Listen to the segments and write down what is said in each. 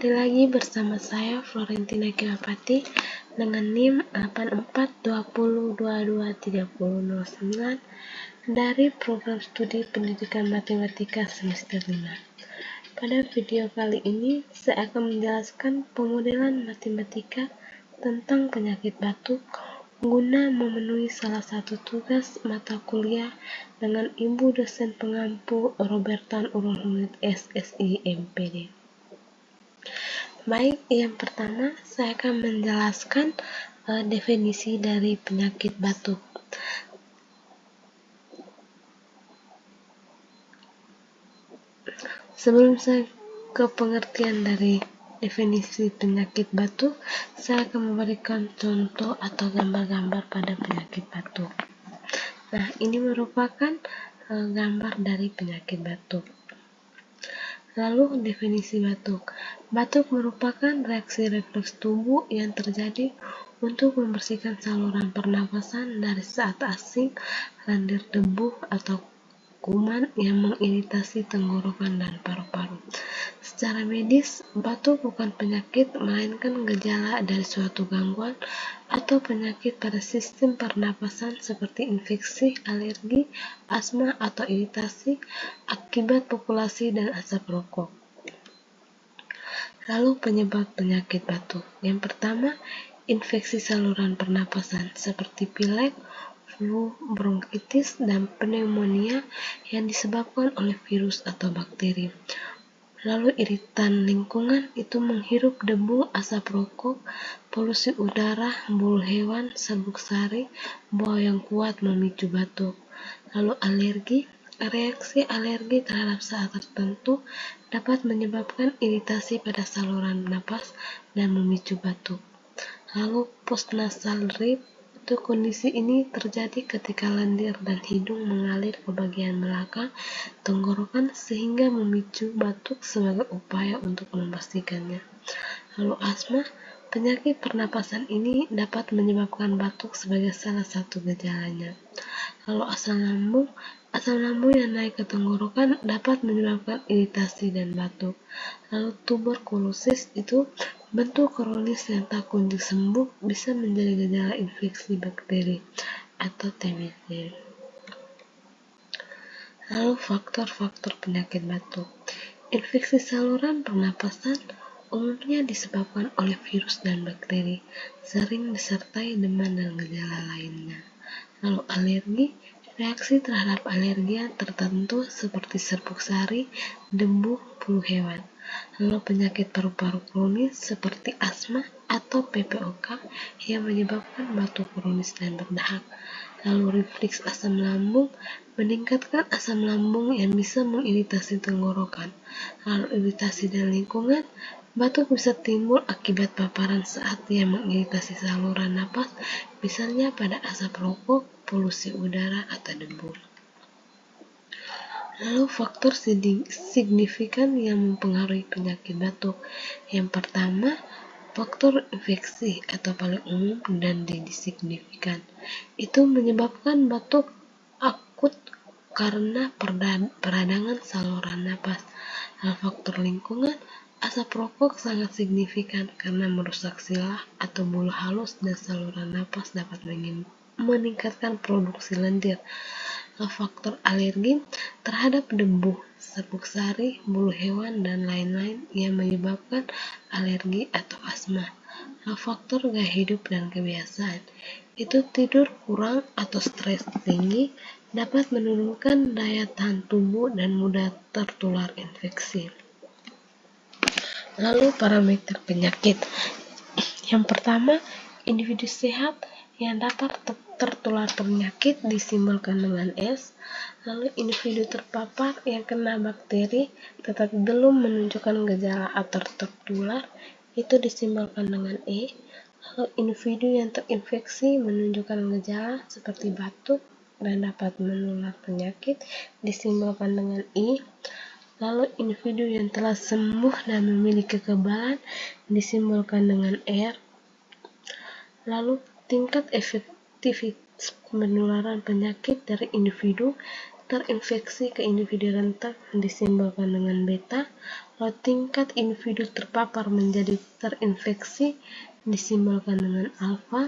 Kembali lagi bersama saya Florentina Kilapati dengan NIM 8420223009 dari Program Studi Pendidikan Matematika Semester 5. Pada video kali ini saya akan menjelaskan pemodelan matematika tentang penyakit batuk guna memenuhi salah satu tugas mata kuliah dengan Ibu dosen pengampu Robertan Urunhuit SSI MPD. Baik, yang pertama saya akan menjelaskan definisi dari penyakit batuk. Sebelum saya ke pengertian dari definisi penyakit batuk, saya akan memberikan contoh atau gambar-gambar pada penyakit batuk. Nah, ini merupakan gambar dari penyakit batuk. Lalu definisi batuk. Batuk merupakan reaksi refleks tubuh yang terjadi untuk membersihkan saluran pernapasan dari zat asing, lendir debu, atau kuman yang mengiritasi tenggorokan dan paru-paru. Secara medis, batuk bukan penyakit, melainkan gejala dari suatu gangguan atau penyakit pada sistem pernapasan seperti infeksi, alergi, asma, atau iritasi akibat populasi dan asap rokok. Lalu penyebab penyakit batuk. Yang pertama, infeksi saluran pernapasan seperti pilek, flu, bronkitis, dan pneumonia yang disebabkan oleh virus atau bakteri. Lalu iritan lingkungan itu menghirup debu, asap rokok, polusi udara, bulu hewan, serbuk sari, bau yang kuat memicu batuk. Lalu alergi. Reaksi alergi terhadap zat tertentu dapat menyebabkan iritasi pada saluran napas dan memicu batuk. Lalu postnasal drip. Kondisi ini terjadi ketika lendir dan hidung mengalir ke bagian belakang tenggorokan sehingga memicu batuk sebagai upaya untuk membersihkannya. Lalu asma. Penyakit pernapasan ini dapat menyebabkan batuk sebagai salah satu gejalanya. Lalu asam lambung. Asam lambung yang naik ke tenggorokan dapat menyebabkan iritasi dan batuk. Lalu tuberkulosis itu bentuk kronis yang tak kunjung sembuh, bisa menjadi gejala infeksi bakteri atau TBC. Lalu faktor-faktor penyakit batuk. Infeksi saluran pernapasan umumnya disebabkan oleh virus dan bakteri, sering disertai demam dan gejala lainnya. Lalu alergi. Reaksi terhadap alergen tertentu seperti serbuk sari, debu, flu hewan. Lalu penyakit paru-paru kronis seperti asma atau PPOK yang menyebabkan batuk kronis dan berdahak. Lalu refleks asam lambung, meningkatkan asam lambung yang bisa mengiritasi tenggorokan. Lalu iritasi dan lingkungan, batuk bisa timbul akibat paparan zat yang mengiritasi saluran napas, misalnya pada asap rokok, polusi udara, atau debu. Lalu faktor signifikan yang mempengaruhi penyakit batuk. Yang pertama, faktor infeksi atau paling umum dan signifikan. Itu menyebabkan batuk akut karena peradangan saluran napas. Lalu faktor lingkungan, asap rokok sangat signifikan karena merusak silah atau bulu halus dan saluran napas dapat meningkatkan produksi lendir. Faktor alergi terhadap debu, serbuk sari, bulu hewan, dan lain-lain yang menyebabkan alergi atau asma. Faktor gaya hidup dan kebiasaan itu tidur kurang atau stres tinggi dapat menurunkan daya tahan tubuh dan mudah tertular infeksi. Lalu parameter penyakit. Yang pertama, individu sehat yang dapat tertular penyakit disimbolkan dengan S. Lalu individu terpapar yang kena bakteri tetapi belum menunjukkan gejala atau tertular itu disimbolkan dengan E. Lalu individu yang terinfeksi menunjukkan gejala seperti batuk dan dapat menular penyakit disimbolkan dengan I. Lalu individu yang telah sembuh dan memiliki kekebalan disimbolkan dengan R. Lalu tingkat efektivitas penularan penyakit dari individu terinfeksi ke individu rentan disimbolkan dengan beta, lalu tingkat individu terpapar menjadi terinfeksi disimbolkan dengan alfa,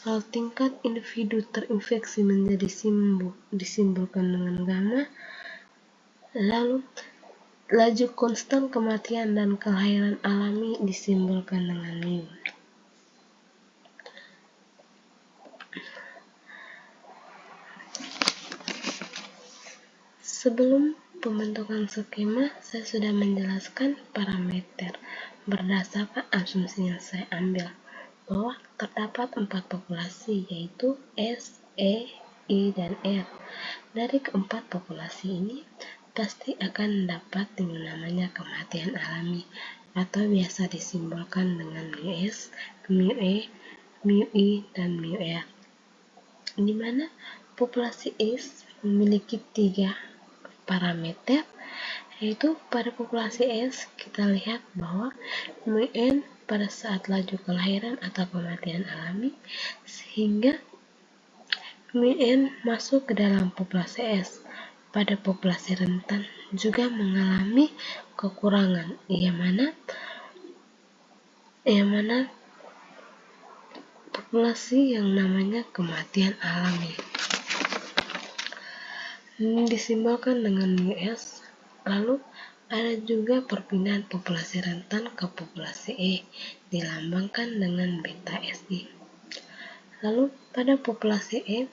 lalu tingkat individu terinfeksi menjadi disimbolkan dengan gamma, lalu laju konstan kematian dan kelahiran alami disimbolkan dengan mu. Sebelum pembentukan skema, saya sudah menjelaskan parameter berdasarkan asumsi yang saya ambil, bahwa terdapat 4 populasi, yaitu S, E, I, dan R. Dari keempat populasi ini, pasti akan dapat yang namanya kematian alami, atau biasa disimbolkan dengan mu S, mu E, mu I, dan mu R. Di mana populasi S memiliki 3 parameter, yaitu pada populasi S kita lihat bahwa mu N pada saat laju kelahiran atau kematian alami, sehingga mu N masuk ke dalam populasi S. Pada populasi rentan juga mengalami kekurangan, yang mana populasi yang namanya kematian alami disimbolkan dengan mu S. Lalu ada juga perpindahan populasi rentan ke populasi E, dilambangkan dengan beta Si. Lalu pada populasi E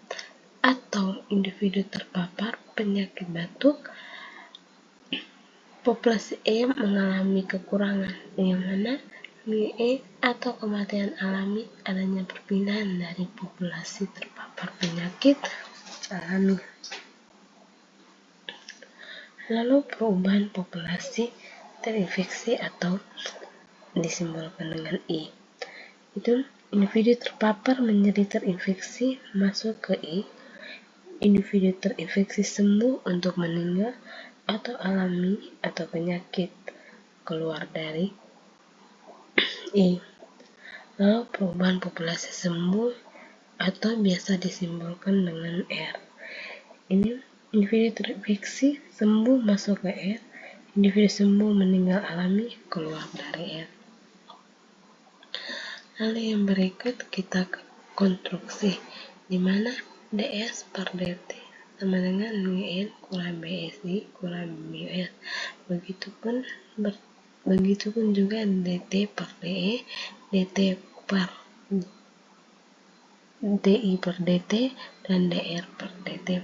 atau individu terpapar penyakit batuk, populasi E mengalami kekurangan, yang mana mu E atau kematian alami adanya perpindahan dari populasi terpapar penyakit alami. Lalu perubahan populasi terinfeksi atau disimbolkan dengan I. Itu individu terpapar menjadi terinfeksi masuk ke I, individu terinfeksi sembuh untuk meninggal atau alami atau penyakit keluar dari I. Lalu perubahan populasi sembuh atau biasa disimbolkan dengan R. Ini individu terinfeksi sembuh masuk ke R, individu sembuh meninggal alami keluar dari R. Lalu yang berikut kita konstruksi, di mana ds per dt sama dengan mu N kurang BSI kurang mu S. Begitupun juga dt per DE, dt per DI per dt, dan dr per dt.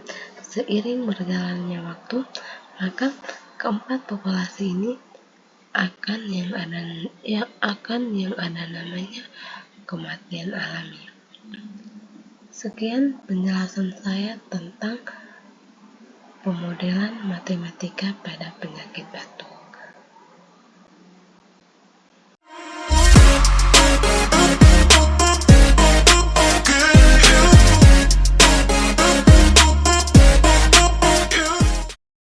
Seiring berjalannya waktu, maka keempat populasi ini akan yang ada namanya kematian alami. Sekian penjelasan saya tentang pemodelan matematika pada penyakit batuk.